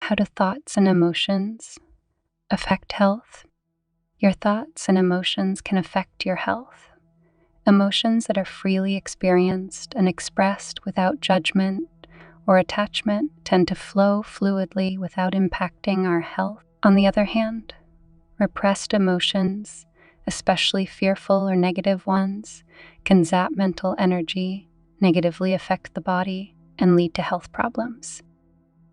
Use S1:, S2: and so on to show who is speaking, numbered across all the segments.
S1: How do thoughts and emotions affect health? Your thoughts and emotions can affect your health. Emotions that are freely experienced and expressed without judgment or attachment tend to flow fluidly without impacting our health. On the other hand, repressed emotions, especially fearful or negative ones, can zap mental energy, negatively affect the body, and lead to health problems.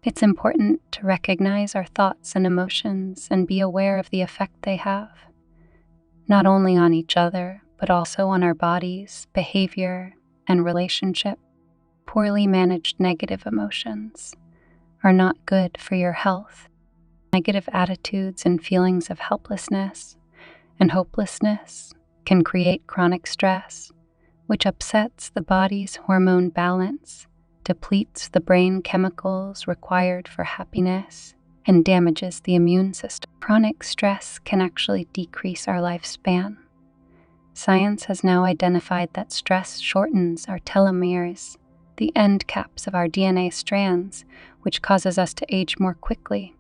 S1: It's important to recognize our thoughts and emotions and be aware of the effect they have, not only on each other, but also on our bodies, behavior, and relationship. Poorly managed negative emotions are not good for your health. Negative attitudes and feelings of helplessness and hopelessness can create chronic stress, which upsets the body's hormone balance, depletes the brain chemicals required for happiness, and damages the immune system. Chronic stress can actually decrease our lifespan. Science has now identified that stress shortens our telomeres, the end caps of our DNA strands, which causes us to age more quickly.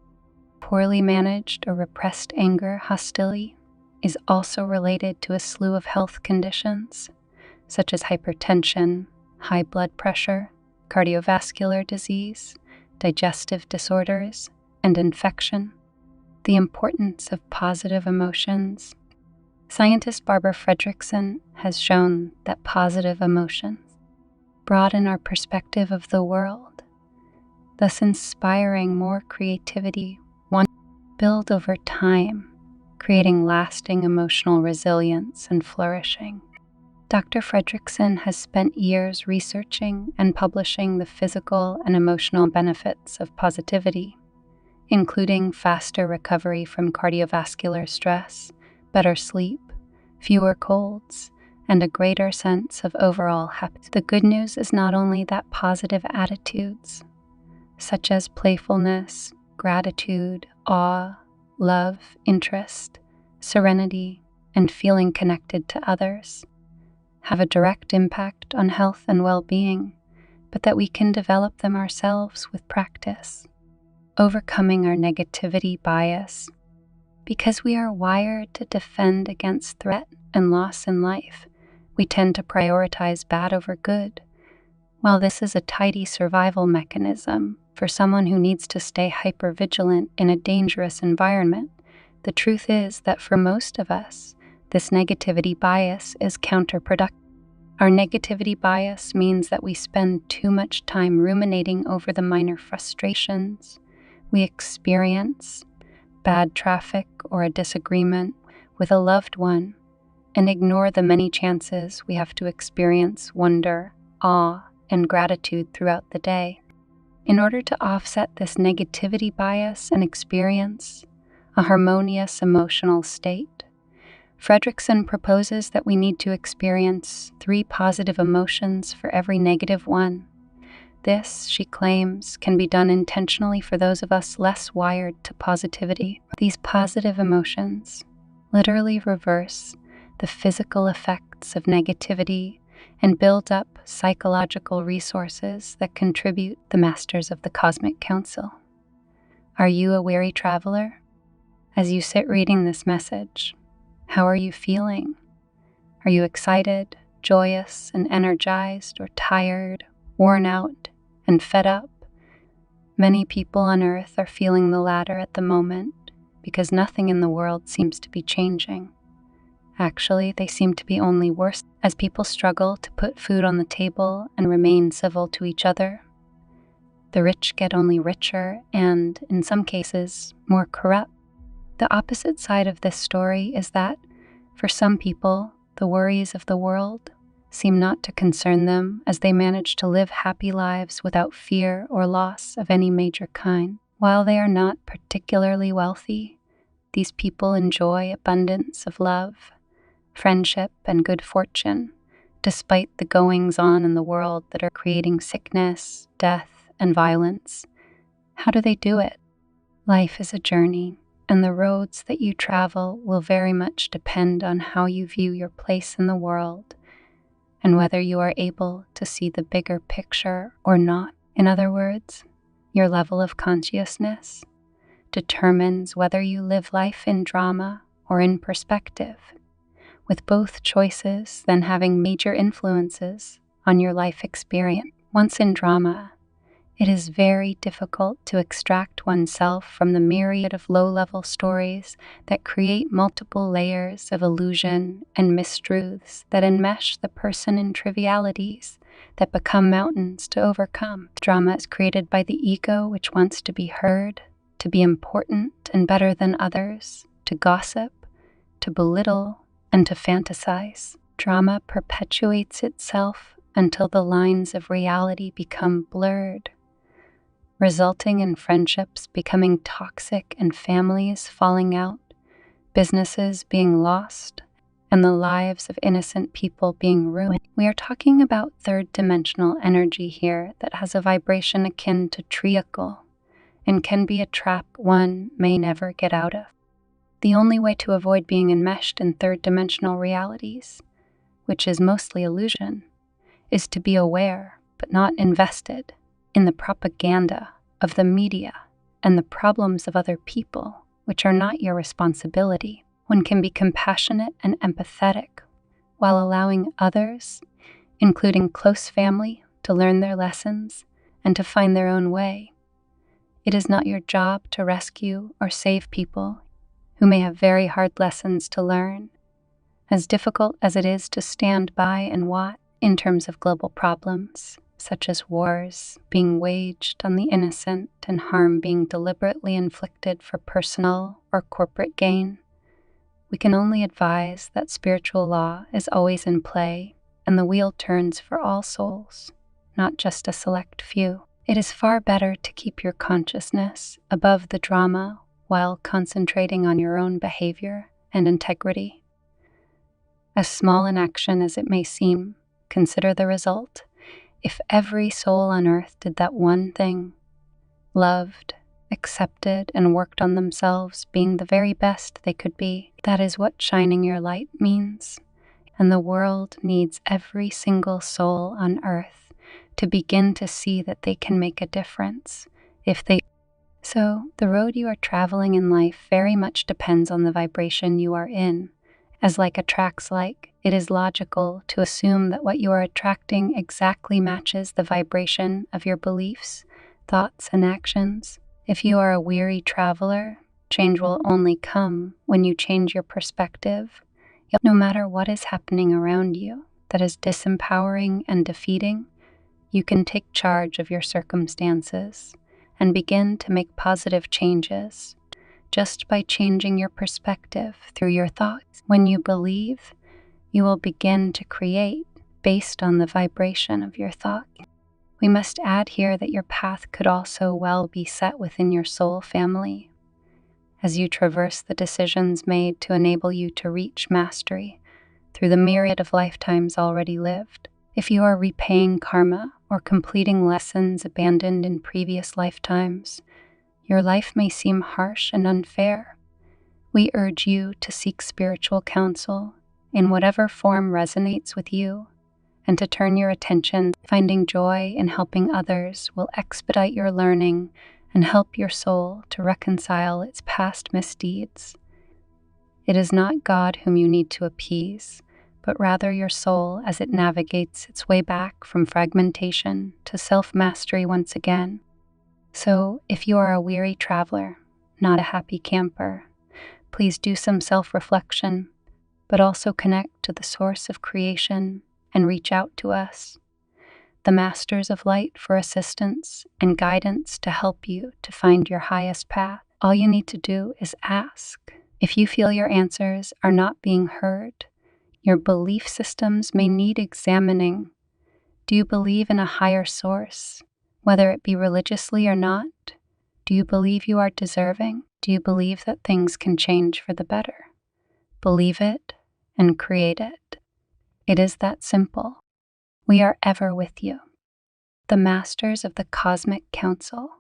S1: Poorly managed or repressed anger, hostility, is also related to a slew of health conditions, such as hypertension, high blood pressure, cardiovascular disease, digestive disorders, and infection. The importance of positive emotions. Scientist Barbara Fredrickson has shown that positive emotions broaden our perspective of the world, thus inspiring more creativity, one build over time, creating lasting emotional resilience and flourishing. Dr. Fredrickson has spent years researching and publishing the physical and emotional benefits of positivity, including faster recovery from cardiovascular stress, better sleep, fewer colds, and a greater sense of overall happiness. The good news is not only that positive attitudes, such as playfulness, gratitude, awe, love, interest, serenity, and feeling connected to others, have a direct impact on health and well-being, but that we can develop them ourselves with practice. Overcoming our negativity bias. Because we are wired to defend against threat and loss in life, we tend to prioritize bad over good. While this is a tidy survival mechanism for someone who needs to stay hypervigilant in a dangerous environment, the truth is that for most of us, this negativity bias is counterproductive. Our negativity bias means that we spend too much time ruminating over the minor frustrations we experience, bad traffic or a disagreement with a loved one, and ignore the many chances we have to experience wonder, awe, and gratitude throughout the day. In order to offset this negativity bias and experience a harmonious emotional state, Fredrickson proposes that we need to experience 3 positive emotions for every negative one. This, she claims, can be done intentionally for those of us less wired to positivity. These positive emotions literally reverse the physical effects of negativity and build up psychological resources that contribute the masters of the cosmic council. Are you a weary traveler? As you sit reading this message, how are you feeling? Are you excited, joyous, and energized, or tired, worn out, and fed up? Many people on Earth are feeling the latter at the moment because nothing in the world seems to be changing. Actually, they seem to be only worse as people struggle to put food on the table and remain civil to each other. The rich get only richer and, in some cases, more corrupt. The opposite side of this story is that, for some people, the worries of the world seem not to concern them as they manage to live happy lives without fear or loss of any major kind. While they are not particularly wealthy, these people enjoy abundance of love, friendship, and good fortune, despite the goings-on in the world that are creating sickness, death, and violence. How do they do it? Life is a journey, and the roads that you travel will very much depend on how you view your place in the world and whether you are able to see the bigger picture or not. In other words, Your level of consciousness determines whether you live life in drama or in perspective, with both choices then having major influences on your life experience. Once in drama, it is very difficult to extract oneself from the myriad of low-level stories that create multiple layers of illusion and mistruths that enmesh the person in trivialities that become mountains to overcome. Drama is created by the ego, which wants to be heard, to be important and better than others, to gossip, to belittle, and to fantasize. Drama perpetuates itself until the lines of reality become blurred, resulting in friendships becoming toxic and families falling out, businesses being lost, and the lives of innocent people being ruined. We are talking about third-dimensional energy here that has a vibration akin to treacle and can be a trap one may never get out of. The only way to avoid being enmeshed in third-dimensional realities, which is mostly illusion, is to be aware but not invested in the propaganda of the media and the problems of other people, which are not your responsibility. One can be compassionate and empathetic while allowing others, including close family, to learn their lessons and to find their own way. It is not your job to rescue or save people who may have very hard lessons to learn, as difficult as it is to stand by and watch in terms of global problems, such as wars being waged on the innocent and harm being deliberately inflicted for personal or corporate gain. We can only advise that spiritual law is always in play and the wheel turns for all souls, not just a select few. It is far better to keep your consciousness above the drama while concentrating on your own behavior and integrity. As small an action as it may seem, consider the result. If every soul on earth did that one thing, loved, accepted, and worked on themselves being the very best they could be, that is what shining your light means. And the world needs every single soul on earth to begin to see that they can make a difference So the road you are traveling in life very much depends on the vibration you are in. As like attracts like, it is logical to assume that what you are attracting exactly matches the vibration of your beliefs, thoughts, and actions. If you are a weary traveler, change will only come when you change your perspective. No matter what is happening around you that is disempowering and defeating, you can take charge of your circumstances and begin to make positive changes just by changing your perspective through your thoughts. When you believe, you will begin to create based on the vibration of your thought. We must add here that your path could also well be set within your soul family, as you traverse the decisions made to enable you to reach mastery through the myriad of lifetimes already lived. If you are repaying karma or completing lessons abandoned in previous lifetimes, your life may seem harsh and unfair. We urge you to seek spiritual counsel in whatever form resonates with you, and to turn your attention. Finding joy in helping others will expedite your learning and help your soul to reconcile its past misdeeds. It is not God whom you need to appease, but rather your soul as it navigates its way back from fragmentation to self-mastery once again. So, if you are a weary traveler, not a happy camper, please do some self-reflection, but also connect to the source of creation and reach out to us, the Masters of Light, for assistance and guidance to help you to find your highest path. All you need to do is ask. If you feel your answers are not being heard, your belief systems may need examining. Do you believe in a higher source, whether it be religiously or not? Do you believe you are deserving? Do you believe that things can change for the better? Believe it and create it. It is that simple. We are ever with you. The Masters of the Cosmic Council